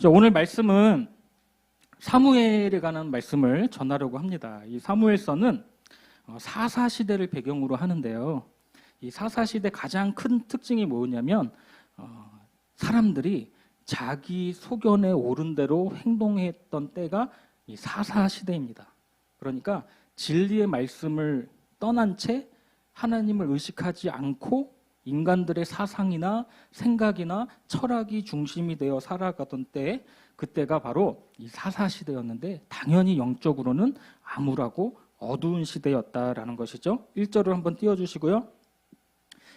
오늘 말씀은 사무엘에 관한 말씀을 전하려고 합니다. 이 사무엘서는 사사시대를 배경으로 하는데요. 이 사사시대 가장 큰 특징이 뭐냐면 사람들이 자기 소견에 오른 대로 행동했던 때가 이 사사시대입니다. 그러니까 진리의 말씀을 떠난 채 하나님을 의식하지 않고 인간들의 사상이나 생각이나 철학이 중심이 되어 살아가던 때, 그때가 바로 이 사사시대였는데 당연히 영적으로는 암울하고 어두운 시대였다라는 것이죠. 1절을 한번 띄워주시고요.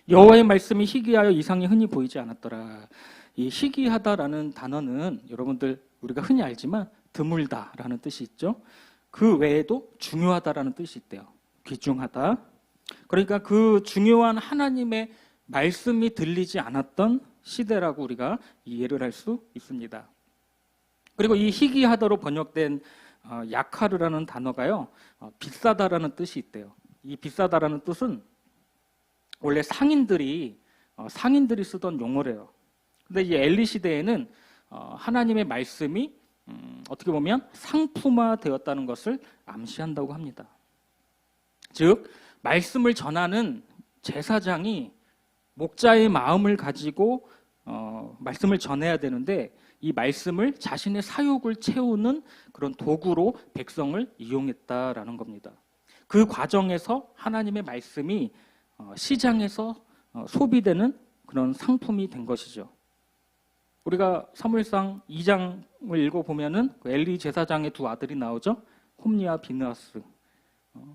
여호와의 말씀이 희귀하여 이상이 흔히 보이지 않았더라. 이 희귀하다라는 단어는 여러분들 우리가 흔히 알지만 드물다라는 뜻이 있죠. 그 외에도 중요하다라는 뜻이 있대요. 귀중하다. 그러니까 그 중요한 하나님의 말씀이 들리지 않았던 시대라고 우리가 이해를 할 수 있습니다. 그리고 이 희귀하다로 번역된 약하르라는 단어가요, 비싸다라는 뜻이 있대요. 이 비싸다라는 뜻은 원래 상인들이 쓰던 용어래요. 근데 이 엘리 시대에는 하나님의 말씀이 어떻게 보면 상품화되었다는 것을 암시한다고 합니다. 즉 말씀을 전하는 제사장이 목자의 마음을 가지고 말씀을 전해야 되는데, 이 말씀을 자신의 사욕을 채우는 그런 도구로 백성을 이용했다라는 겁니다. 그 과정에서 하나님의 말씀이 시장에서 소비되는 그런 상품이 된 것이죠. 우리가 사무엘상 2장을 읽어보면은 그 엘리 제사장의 두 아들이 나오죠. 홈리와 비느하스.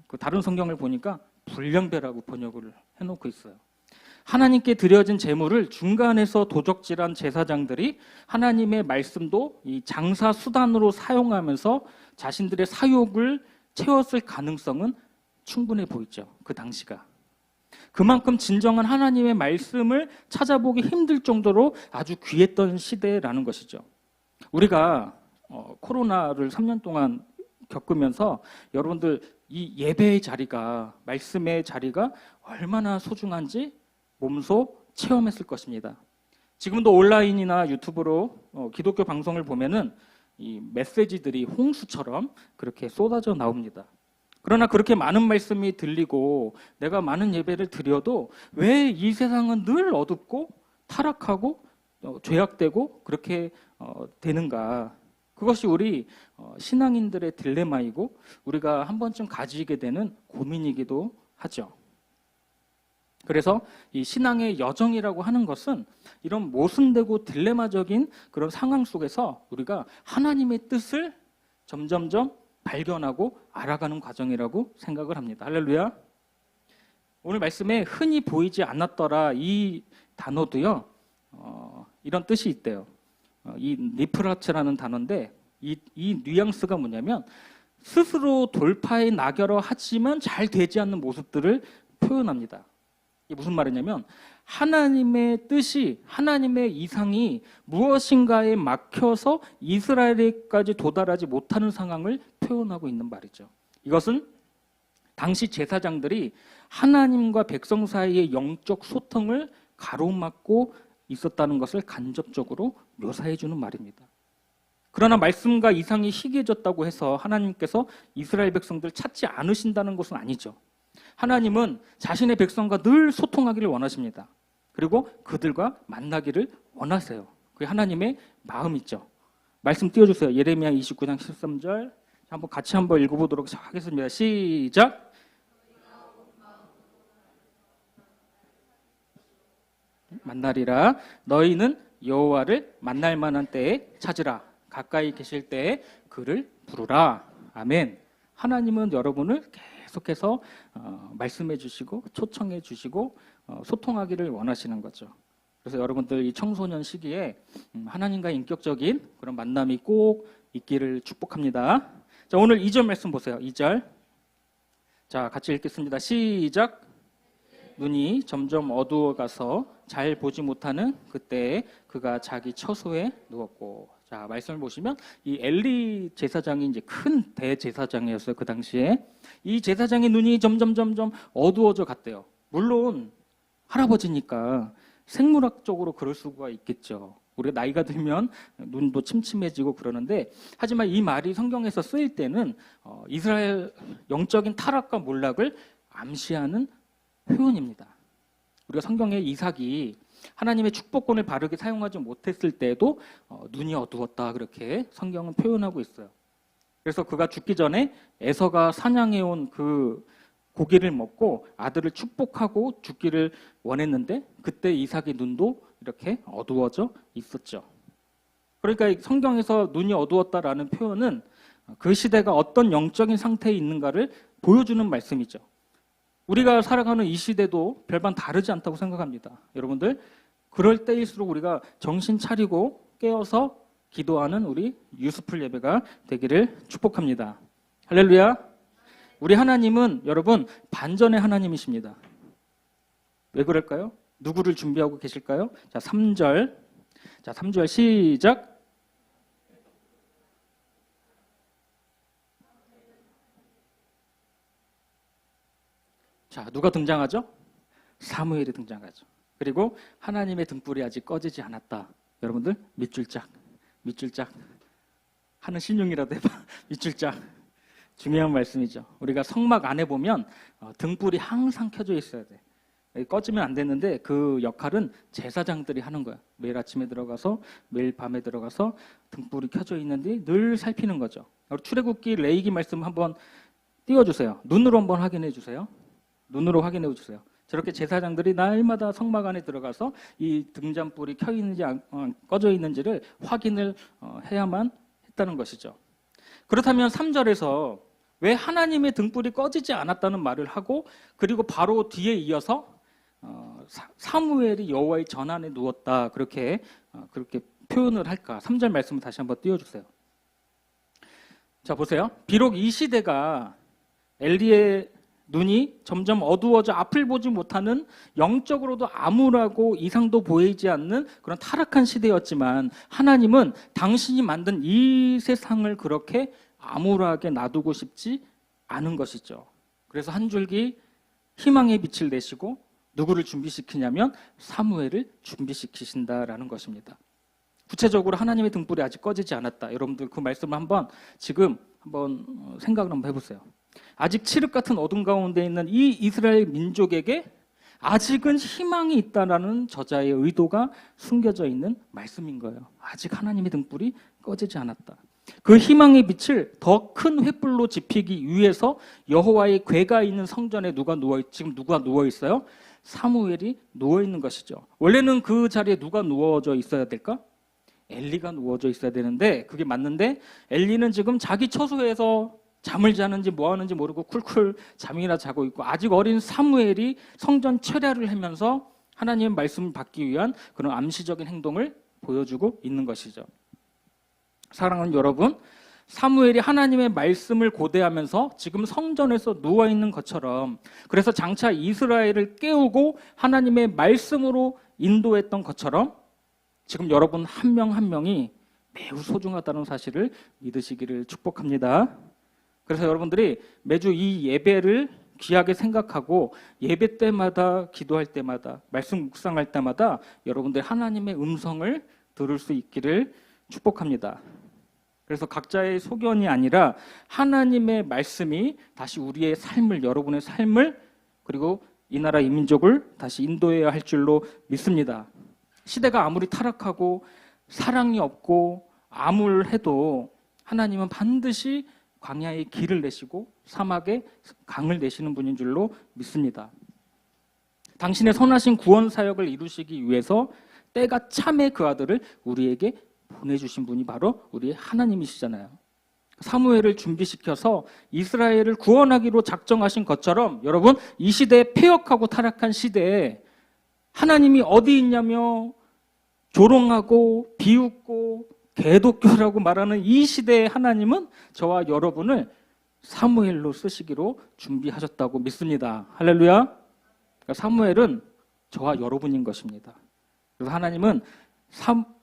그 다른 성경을 보니까 불량배라고 번역을 해놓고 있어요. 하나님께 드려진 제물을 중간에서 도적질한 제사장들이 하나님의 말씀도 이 장사 수단으로 사용하면서 자신들의 사욕을 채웠을 가능성은 충분해 보이죠. 그 당시가. 그만큼 진정한 하나님의 말씀을 찾아보기 힘들 정도로 아주 귀했던 시대라는 것이죠. 우리가 코로나를 3년 동안 겪으면서 여러분들 이 예배의 자리가, 말씀의 자리가 얼마나 소중한지 몸소 체험했을 것입니다. 지금도 온라인이나 유튜브로 기독교 방송을 보면은 이 메시지들이 홍수처럼 그렇게 쏟아져 나옵니다. 그러나 그렇게 많은 말씀이 들리고 내가 많은 예배를 드려도 왜 이 세상은 늘 어둡고 타락하고 죄악되고 그렇게 되는가? 그것이 우리 신앙인들의 딜레마이고 우리가 한 번쯤 가지게 되는 고민이기도 하죠. 그래서 이 신앙의 여정이라고 하는 것은 이런 모순되고 딜레마적인 그런 상황 속에서 우리가 하나님의 뜻을 점점점 발견하고 알아가는 과정이라고 생각을 합니다. 할렐루야. 오늘 말씀에 흔히 보이지 않았더라, 이 단어도요, 이런 뜻이 있대요. 이 니프라츠라는 단어인데 이 뉘앙스가 뭐냐면 스스로 돌파해 나가려 하지만 잘 되지 않는 모습들을 표현합니다. 이게 무슨 말이냐면 하나님의 뜻이, 하나님의 이상이 무엇인가에 막혀서 이스라엘에까지 도달하지 못하는 상황을 표현하고 있는 말이죠. 이것은 당시 제사장들이 하나님과 백성 사이의 영적 소통을 가로막고 있었다는 것을 간접적으로 묘사해 주는 말입니다. 그러나 말씀과 이상이 희귀해졌다고 해서 하나님께서 이스라엘 백성들 찾지 않으신다는 것은 아니죠. 하나님은 자신의 백성과 늘 소통하기를 원하십니다. 그리고 그들과 만나기를 원하세요. 그게 하나님의 마음이죠. 말씀 띄워주세요. 예레미야 29장 13절 같이 한번 읽어보도록 하겠습니다. 시작. 만나리라. 너희는 여호와를 만날 만한 때에 찾으라. 가까이 계실 때에 그를 부르라. 아멘. 하나님은 여러분을 계속해서 말씀해 주시고 초청해 주시고 소통하기를 원하시는 거죠. 그래서 여러분들 이 청소년 시기에 하나님과 인격적인 그런 만남이 꼭 있기를 축복합니다. 자, 오늘 2절 말씀 보세요. 2절. 자, 같이 읽겠습니다. 시작. 눈이 점점 어두워가서 잘 보지 못하는 그때에 그가 자기 처소에 누웠고. 자, 말씀을 보시면 이 엘리 제사장이 이제 큰 대제사장이었어요. 그 당시에. 이 제사장의 눈이 점점 어두워져 갔대요. 물론 할아버지니까 생물학적으로 그럴 수가 있겠죠. 우리가 나이가 들면 눈도 침침해지고 그러는데, 하지만 이 말이 성경에서 쓰일 때는 이스라엘 영적인 타락과 몰락을 암시하는 표현입니다. 우리가 성경에 이삭이 하나님의 축복권을 바르게 사용하지 못했을 때에도 눈이 어두웠다, 그렇게 성경은 표현하고 있어요. 그래서 그가 죽기 전에 에서가 사냥해온 그 고기를 먹고 아들을 축복하고 죽기를 원했는데, 그때 이삭의 눈도 이렇게 어두워져 있었죠. 그러니까 성경에서 눈이 어두웠다라는 표현은 그 시대가 어떤 영적인 상태에 있는가를 보여주는 말씀이죠. 우리가 살아가는 이 시대도 별반 다르지 않다고 생각합니다. 여러분들, 그럴 때일수록 우리가 정신 차리고 깨어서 기도하는 우리 유스풀 예배가 되기를 축복합니다. 할렐루야. 우리 하나님은 여러분 반전의 하나님이십니다. 왜 그럴까요? 누구를 준비하고 계실까요? 자, 3절. 자, 3절 시작. 자, 누가 등장하죠? 사무엘이 등장하죠. 그리고 하나님의 등불이 아직 꺼지지 않았다. 여러분들 밑줄 짝 하는 신용이라도 해봐. 밑줄 짝. 중요한 말씀이죠. 우리가 성막 안에 보면 등불이 항상 켜져 있어야 돼. 꺼지면 안 되는데 그 역할은 제사장들이 하는 거야. 매일 아침에 들어가서 매일 밤에 들어가서 등불이 켜져 있는지 늘 살피는 거죠. 출애굽기 레위기 말씀 한번 띄워주세요. 눈으로 한번 확인해 주세요. 눈으로 확인해 주세요. 저렇게 제사장들이 날마다 성막 안에 들어가서 이 등잔불이 켜 있는지 꺼져 있는지를 확인을 해야만 했다는 것이죠. 그렇다면 3절에서 왜 하나님의 등불이 꺼지지 않았다는 말을 하고, 그리고 바로 뒤에 이어서 사무엘이 여호와의 전안에 누웠다, 그렇게 표현을 할까? 3절 말씀을 다시 한번 띄워주세요. 자, 보세요. 비록 이 시대가 엘리의 눈이 점점 어두워져 앞을 보지 못하는, 영적으로도 암울하고 이상도 보이지 않는 그런 타락한 시대였지만, 하나님은 당신이 만든 이 세상을 그렇게 암울하게 놔두고 싶지 않은 것이죠. 그래서 한 줄기 희망의 빛을 내시고 누구를 준비시키냐면 사무엘을 준비시키신다라는 것입니다. 구체적으로 하나님의 등불이 아직 꺼지지 않았다. 여러분들 그 말씀을 지금 한번 생각을 한번 해보세요. 아직 칠흑 같은 어둠 가운데 있는 이 이스라엘 민족에게 아직은 희망이 있다라는 저자의 의도가 숨겨져 있는 말씀인 거예요. 아직 하나님의 등불이 꺼지지 않았다. 그 희망의 빛을 더 큰 횃불로 지피기 위해서 여호와의 궤가 있는 성전에 지금 누가 누워 있어요? 사무엘이 누워 있는 것이죠. 원래는 그 자리에 누가 누워져 있어야 될까? 엘리가 누워져 있어야 되는데, 그게 맞는데 엘리는 지금 자기 처소에서 잠을 자는지 뭐 하는지 모르고 쿨쿨 잠이나 자고 있고, 아직 어린 사무엘이 성전 철야를 하면서 하나님의 말씀을 받기 위한 그런 암시적인 행동을 보여주고 있는 것이죠. 사랑하는 여러분, 사무엘이 하나님의 말씀을 고대하면서 지금 성전에서 누워있는 것처럼, 그래서 장차 이스라엘을 깨우고 하나님의 말씀으로 인도했던 것처럼, 지금 여러분 한 명 한 명이 매우 소중하다는 사실을 믿으시기를 축복합니다. 그래서 여러분들이 매주 이 예배를 귀하게 생각하고, 예배 때마다, 기도할 때마다, 말씀 묵상할 때마다 여러분들 하나님의 음성을 들을 수 있기를 축복합니다. 그래서 각자의 소견이 아니라 하나님의 말씀이 다시 우리의 삶을, 여러분의 삶을, 그리고 이 나라 이 민족을 다시 인도해야 할 줄로 믿습니다. 시대가 아무리 타락하고 사랑이 없고 암울해도 하나님은 반드시 광야에 길을 내시고 사막에 강을 내시는 분인 줄로 믿습니다. 당신의 선하신 구원 사역을 이루시기 위해서 때가 참에 그 아들을 우리에게 보내주신 분이 바로 우리 하나님이시잖아요. 사무엘을 준비시켜서 이스라엘을 구원하기로 작정하신 것처럼, 여러분 이 시대에 패역하고 타락한 시대에 하나님이 어디 있냐며 조롱하고 비웃고 개독교라고 말하는 이 시대의 하나님은 저와 여러분을 사무엘로 쓰시기로 준비하셨다고 믿습니다. 할렐루야. 그러니까 사무엘은 저와 여러분인 것입니다. 그래서 하나님은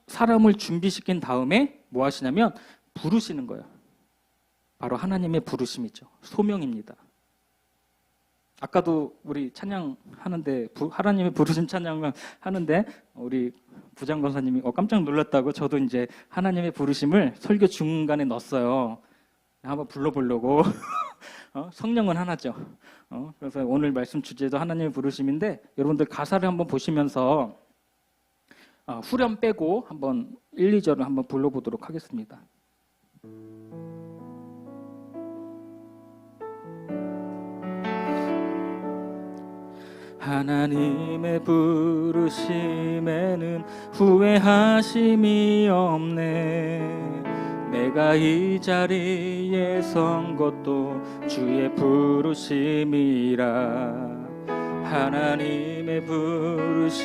사람을 준비시킨 다음에 뭐 하시냐면 부르시는 거예요. 바로 하나님의 부르심이죠. 소명입니다. 아까도 우리 찬양하는데 하나님의 부르심 찬양을 하는데 우리 부장 권사님이 깜짝 놀랐다고 저도 이제 하나님의 부르심을 설교 중간에 넣었어요. 한번 불러보려고. 성령은 하나죠. 그래서 오늘 말씀 주제도 하나님의 부르심인데 여러분들 가사를 한번 보시면서 후렴 빼고 한번 1, 2절을 한번 불러보도록 하겠습니다. 하나님의 부르심에는 후회하심이 없네. 내가 이 자리에 선 것도 주의 부르심이라. 하나님의 부르심에는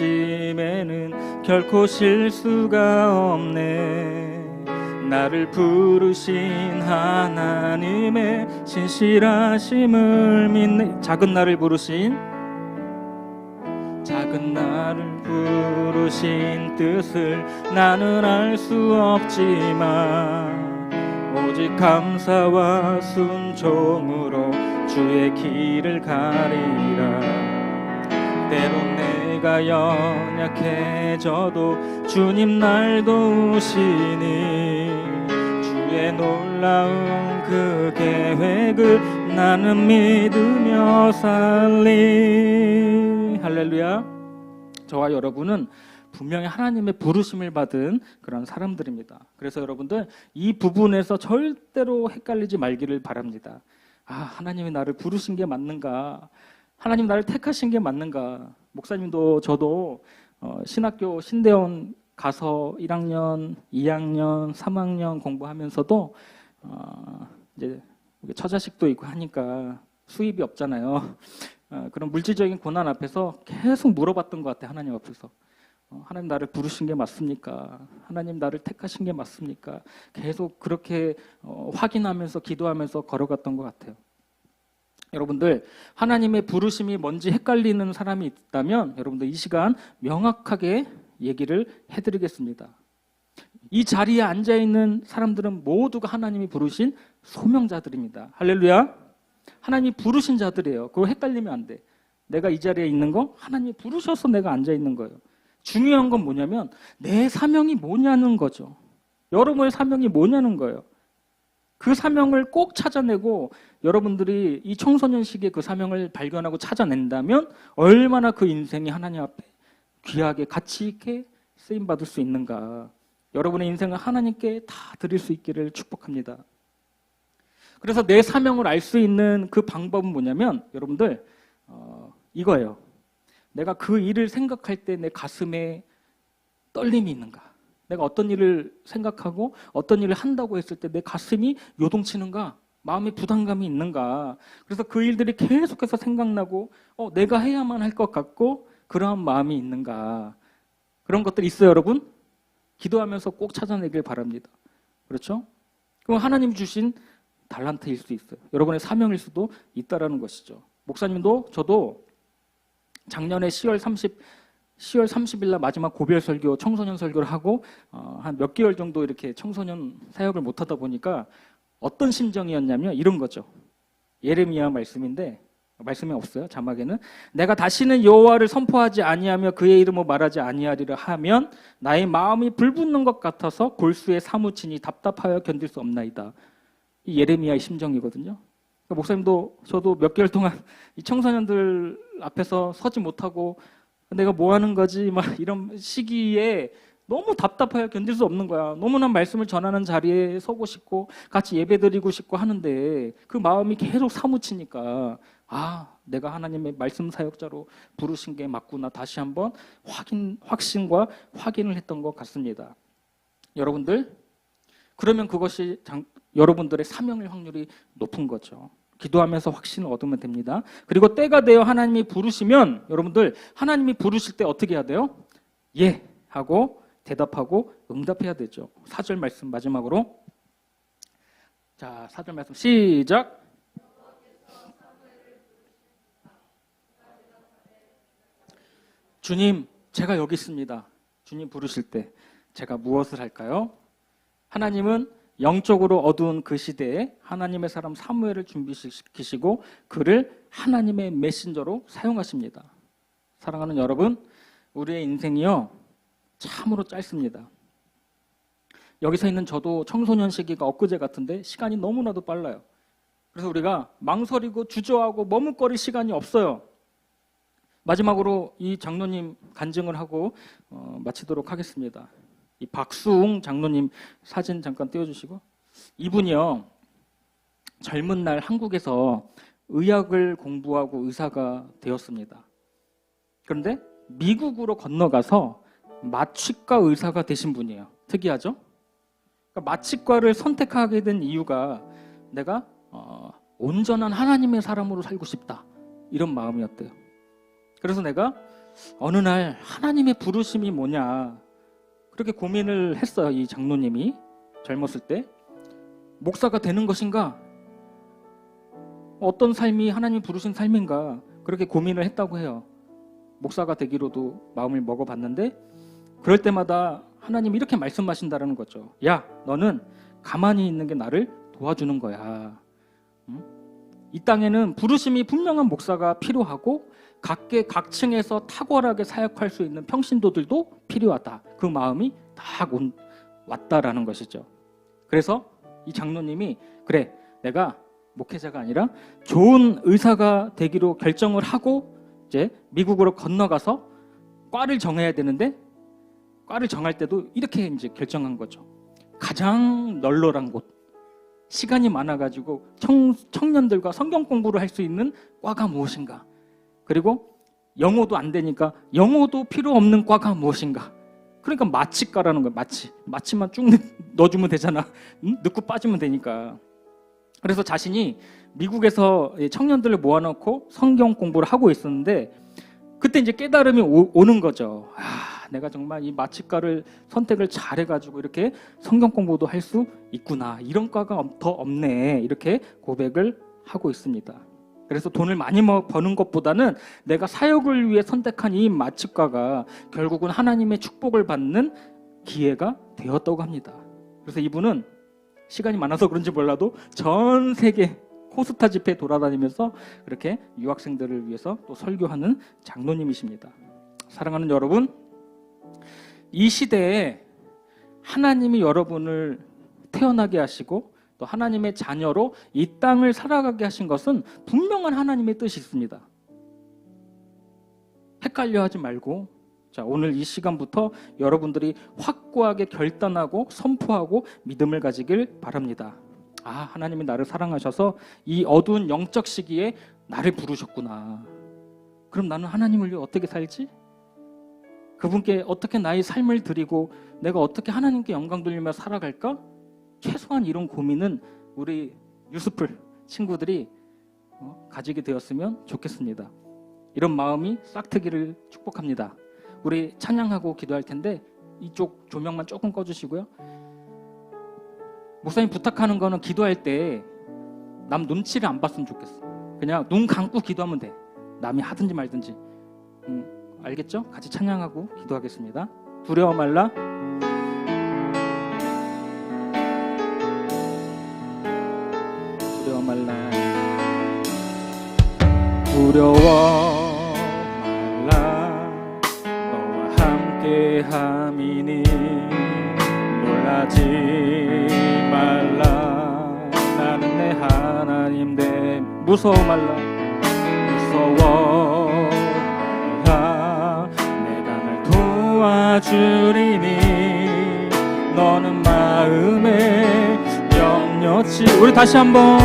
결코 실수가 없네. 나를 부르신 하나님의 신실하심을 믿네. 작은 나를 부르신 뜻을 나는 알 수 없지만 오직 감사와 순종으로 주의 길을 가리라. 때론 내가 연약해져도 주님 날 도우시니 주의 놀라운 그 계획을 나는 믿으며 살리. 할렐루야. 저와 여러분은 분명히 하나님의 부르심을 받은 그런 사람들입니다. 그래서 여러분들 이 부분에서 절대로 헷갈리지 말기를 바랍니다. 하나님이 나를 부르신 게 맞는가? 하나님 나를 택하신 게 맞는가? 목사님도 저도 신학교 신대원 가서 1학년, 2학년, 3학년 공부하면서도 이제 처자식도 있고 하니까 수입이 없잖아요. 그런 물질적인 고난 앞에서 계속 물어봤던 것 같아요. 하나님 앞에서. 하나님 나를 부르신 게 맞습니까? 하나님 나를 택하신 게 맞습니까? 계속 그렇게 확인하면서 기도하면서 걸어갔던 것 같아요. 여러분들 하나님의 부르심이 뭔지 헷갈리는 사람이 있다면 여러분들 이 시간 명확하게 얘기를 해드리겠습니다. 이 자리에 앉아있는 사람들은 모두가 하나님이 부르신 소명자들입니다. 할렐루야. 하나님이 부르신 자들이에요. 그거 헷갈리면 안 돼. 내가 이 자리에 있는 거 하나님이 부르셔서 내가 앉아있는 거예요. 중요한 건 뭐냐면 내 사명이 뭐냐는 거죠. 여러분의 사명이 뭐냐는 거예요. 그 사명을 꼭 찾아내고 여러분들이 이 청소년 시기에 그 사명을 발견하고 찾아낸다면 얼마나 그 인생이 하나님 앞에 귀하게 가치 있게 쓰임받을 수 있는가. 여러분의 인생을 하나님께 다 드릴 수 있기를 축복합니다. 그래서 내 사명을 알 수 있는 그 방법은 뭐냐면 여러분들 이거예요. 내가 그 일을 생각할 때 내 가슴에 떨림이 있는가? 내가 어떤 일을 생각하고 어떤 일을 한다고 했을 때 내 가슴이 요동치는가? 마음에 부담감이 있는가? 그래서 그 일들이 계속해서 생각나고 내가 해야만 할 것 같고 그러한 마음이 있는가? 그런 것들이 있어요, 여러분? 기도하면서 꼭 찾아내길 바랍니다. 그렇죠? 그럼 하나님 주신 달란트일 수 있어요. 여러분의 사명일 수도 있다라는 것이죠. 목사님도 저도 작년에 10월 30일 날 마지막 고별 설교, 청소년 설교를 하고 한 몇 개월 정도 이렇게 청소년 사역을 못 하다 보니까 어떤 심정이었냐면 이런 거죠. 예레미야 말씀인데 말씀이 없어요. 자막에는 내가 다시는 여호와를 선포하지 아니하며 그의 이름을 말하지 아니하리라 하면 나의 마음이 불붙는 것 같아서 골수에 사무치니 답답하여 견딜 수 없나이다. 이 예레미야의 심정이거든요. 그러니까 목사님도 저도 몇 개월 동안 이 청소년들 앞에서 서지 못하고 내가 뭐 하는 거지 막 이런 시기에 너무 답답해요. 견딜 수 없는 거야. 너무나 말씀을 전하는 자리에 서고 싶고 같이 예배드리고 싶고 하는데 그 마음이 계속 사무치니까 내가 하나님의 말씀 사역자로 부르신 게 맞구나. 다시 한번 확신과 확인을 했던 것 같습니다. 여러분들 그러면 그것이 여러분들의 사명일 확률이 높은 거죠. 기도하면서 확신을 얻으면 됩니다. 그리고 때가 되어 하나님이 부르시면 여러분들 하나님이 부르실 때 어떻게 해야 돼요? 예 하고 대답하고 응답해야 되죠. 4절 말씀 마지막으로. 자, 4절 말씀 시작. 주님, 제가 여기 있습니다. 주님 부르실 때 제가 무엇을 할까요? 하나님은 영적으로 어두운 그 시대에 하나님의 사람 사무엘을 준비시키시고 그를 하나님의 메신저로 사용하십니다. 사랑하는 여러분, 우리의 인생이요 참으로 짧습니다. 여기서 있는 저도 청소년 시기가 엊그제 같은데 시간이 너무나도 빨라요. 그래서 우리가 망설이고 주저하고 머뭇거릴 시간이 없어요. 마지막으로 이 장로님 간증을 하고 마치도록 하겠습니다. 이 박수웅 장로님 사진 잠깐 띄워주시고, 이분이요 젊은 날 한국에서 의학을 공부하고 의사가 되었습니다. 그런데 미국으로 건너가서 마취과 의사가 되신 분이에요. 특이하죠? 그러니까 마취과를 선택하게 된 이유가 내가 온전한 하나님의 사람으로 살고 싶다, 이런 마음이었대요. 그래서 내가 어느 날 하나님의 부르심이 뭐냐 그렇게 고민을 했어요. 이 장로님이 젊었을 때 목사가 되는 것인가, 어떤 삶이 하나님이 부르신 삶인가, 그렇게 고민을 했다고 해요. 목사가 되기로도 마음을 먹어봤는데 그럴 때마다 하나님이 이렇게 말씀하신다는 거죠. 야, 너는 가만히 있는 게 나를 도와주는 거야. 이 땅에는 부르심이 분명한 목사가 필요하고 각계각층에서 탁월하게 사역할 수 있는 평신도들도 필요하다. 그 마음이 딱 왔다라는 것이죠. 그래서 이 장로님이 그래, 내가 목회자가 아니라 좋은 의사가 되기로 결정을 하고 이제 미국으로 건너가서 과를 정해야 되는데, 과를 정할 때도 이렇게 이제 결정한 거죠. 가장 널널한 곳, 시간이 많아가지고 청년들과 성경 공부를 할 수 있는 과가 무엇인가, 그리고 영어도 안 되니까 영어도 필요 없는 과가 무엇인가. 그러니까 마취과라는 거예요. 마취만 쭉 넣어주면 되잖아. 넣고 빠지면 되니까. 그래서 자신이 미국에서 청년들을 모아놓고 성경 공부를 하고 있었는데 그때 이제 깨달음이 오는 거죠. 내가 정말 이 마취과를 선택을 잘해가지고 이렇게 성경 공부도 할 수 있구나. 이런 과가 더 없네. 이렇게 고백을 하고 있습니다. 그래서 돈을 많이 버는 것보다는 내가 사역을 위해 선택한 이 마취과가 결국은 하나님의 축복을 받는 기회가 되었다고 합니다. 그래서 이분은 시간이 많아서 그런지 몰라도 전 세계 코스타 집회 돌아다니면서 그렇게 유학생들을 위해서 또 설교하는 장로님이십니다. 사랑하는 여러분, 이 시대에 하나님이 여러분을 태어나게 하시고 또 하나님의 자녀로 이 땅을 살아가게 하신 것은 분명한 하나님의 뜻이 있습니다. 헷갈려 하지 말고, 자, 오늘 이 시간부터 여러분들이 확고하게 결단하고 선포하고 믿음을 가지길 바랍니다. 하나님이 나를 사랑하셔서 이 어두운 영적 시기에 나를 부르셨구나. 그럼 나는 하나님을 위해 어떻게 살지? 그분께 어떻게 나의 삶을 드리고 내가 어떻게 하나님께 영광 돌리며 살아갈까? 최소한 이런 고민은 우리 유스풀 친구들이 가지게 되었으면 좋겠습니다. 이런 마음이 싹트기를 축복합니다. 우리 찬양하고 기도할 텐데 이쪽 조명만 조금 꺼주시고요. 목사님 부탁하는 거는 기도할 때 남 눈치를 안 봤으면 좋겠어. 그냥 눈 감고 기도하면 돼. 남이 하든지 말든지. 알겠죠? 같이 찬양하고 기도하겠습니다. 두려워 말라. 두려워 말라. 두려워 말라. 너와 함께함이니 놀라지 말라. 나는 내 하나님 내 무서워 말라. 무서워 말라. 내가 날 도와주리니 너는 마음에 염려치. 우리 다시 한번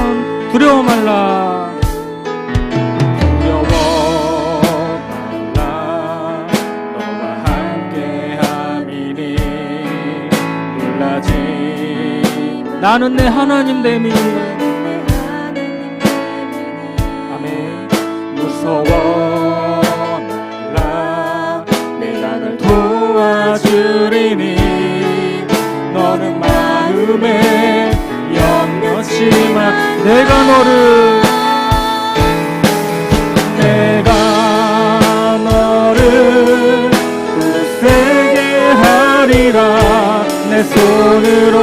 두려워 말라. 두려워 말라. 너와 함께함이니 놀라지. 나는 내 하나님 됨이. 아멘. 무서워 말라. 내가 널 도와주리니 너는 마음에 염려치 마. 내가 너를 굳세게 하리라. 내 손으로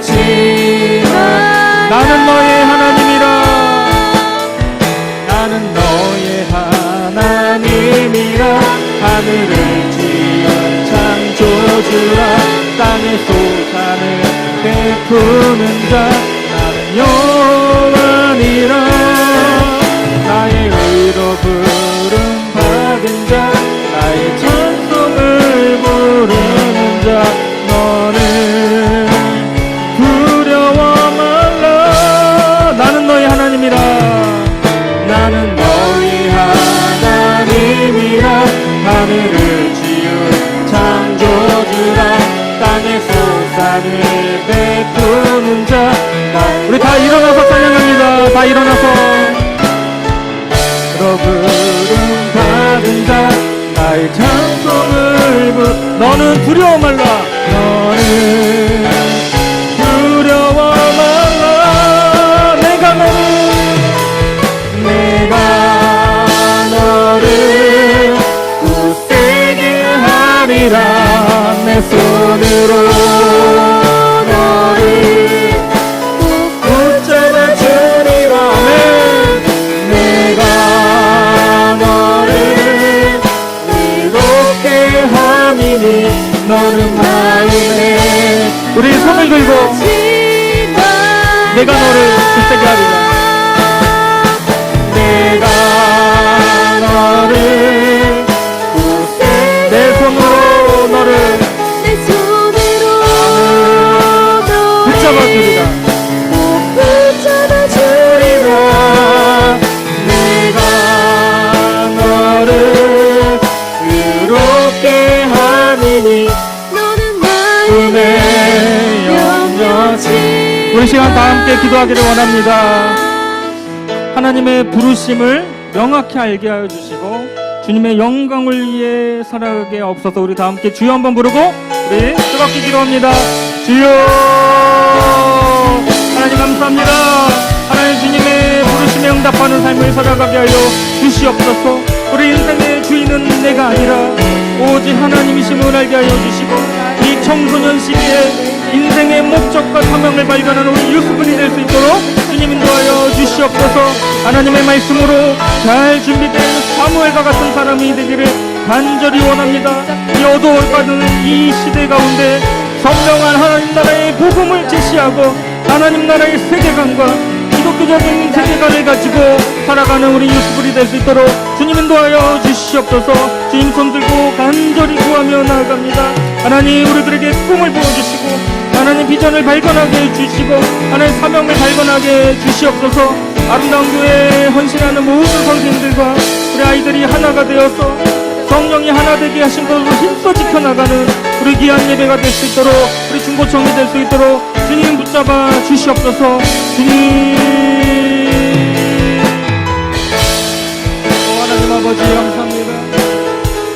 없지만 나는 너의 하나님이라. 나는 너의 하나님이라. 하늘을 지은 창조주라. 땅의 소산을 베푸는 자. 나는 여호와니라. 나의 의로 부름 받은 자. 나의 찬송을 부르는 자. 너는 두려워 말라. 나는 너의 하나님이라. 나는 너의 하나님이라. 하늘을 지은 창조주라. 땅의 소산을 베푸는 자. 우리 다 일어나서 찬양합니다. 다 일어나서. 너 부름 받은 자. 나의 찬송을 너는 두려워 말라. 너는 두려워 말라. 내가 너를 굳세게 하리라. 내 손으로 너를 붙잡아 주리라. 내가 너를 이롭게 함이니 너는 마음에. 우리 손을 들고 내가 너를 굳세게 하리라. 내가 너를 굳세게 내 손으로 너를 붙잡아 주리라. 내가 너를 의롭게 함이니 너는 마음에 영원히. 우리 시간 다 함께 기도하기를 원합니다. 하나님의 부르심을 명확히 알게 하여 주시고 주님의 영광을 위해 살아가게 없어서 우리 다 함께 주여 한번 부르고 우리 뜨겁게 기도합니다. 주여. 하나님 감사합니다. 하나님 주님의 부르심에 응답하는 삶을 살아가게 하여 주시옵소서. 우리 인생의 주인은 내가 아니라 오직 하나님이심을 알게 하여 주시고 이 청소년 시기에 인생의 목적과 사명을 발견하는 우리 유수분이 될 수 있도록 주님 인도하여 주시옵소서. 하나님의 말씀으로 잘 준비된 사무엘과 같은 사람이 되기를 간절히 원합니다. 이 어두워가는 이 시대 가운데 선명한 하나님 나라의 복음을 제시하고 하나님 나라의 세계관과 기독교적인 세계관을 가지고 살아가는 우리 유수분이 될 수 있도록 주님 인도하여 주시옵소서. 주님 손들고 간절히 구하며 나아갑니다. 하나님 우리들에게 꿈을 부어주시고 하나님 비전을 발견하게 해주시고 하나님 사명을 발견하게 해주시옵소서. 아름다운 교회에 헌신하는 모든 선생님들과 우리 아이들이 하나가 되어서 성령이 하나 되게 하신 것으로 힘써 지켜나가는 우리 귀한 예배가 될 수 있도록 우리 중고청이 될 수 있도록 주님 붙잡아 주시옵소서. 주님 하나님 아버지 감사합니다.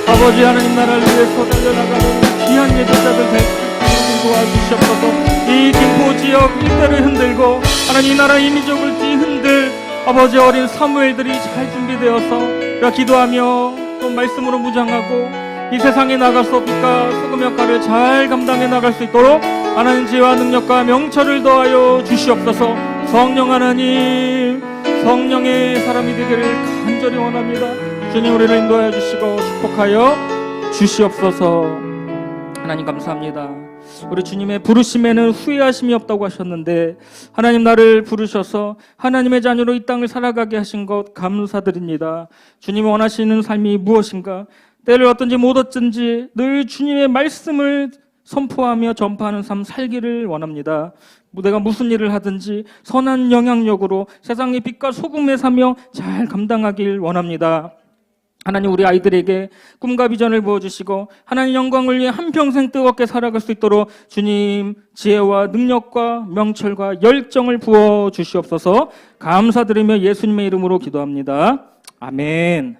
아버지 하나님 나라를 위해서 달려나가는 귀한 예배자들 될 수 있도록 도와주시옵소서. 이 김포 지역 일대를 흔들고 하나님 나라 이민족을 흔들 아버지 어린 사무엘들이 잘 준비되어서 우리가 기도하며 또 말씀으로 무장하고 이 세상에 나가서 빛과 소금 역할을 잘 감당해 나갈 수 있도록 하나님 지혜와 능력과 명철을 더하여 주시옵소서. 성령 하나님 성령의 사람이 되기를 간절히 원합니다. 주님 우리를 인도하여 주시고 축복하여 주시옵소서. 하나님 감사합니다. 우리 주님의 부르심에는 후회하심이 없다고 하셨는데 하나님 나를 부르셔서 하나님의 자녀로 이 땅을 살아가게 하신 것 감사드립니다. 주님이 원하시는 삶이 무엇인가, 때를 어떤지 못 어쩐지 늘 주님의 말씀을 선포하며 전파하는 삶 살기를 원합니다. 내가 무슨 일을 하든지 선한 영향력으로 세상의 빛과 소금의 사명 잘 감당하길 원합니다. 하나님 우리 아이들에게 꿈과 비전을 부어주시고 하나님 영광을 위해 한평생 뜨겁게 살아갈 수 있도록 주님 지혜와 능력과 명철과 열정을 부어주시옵소서. 감사드리며 예수님의 이름으로 기도합니다. 아멘.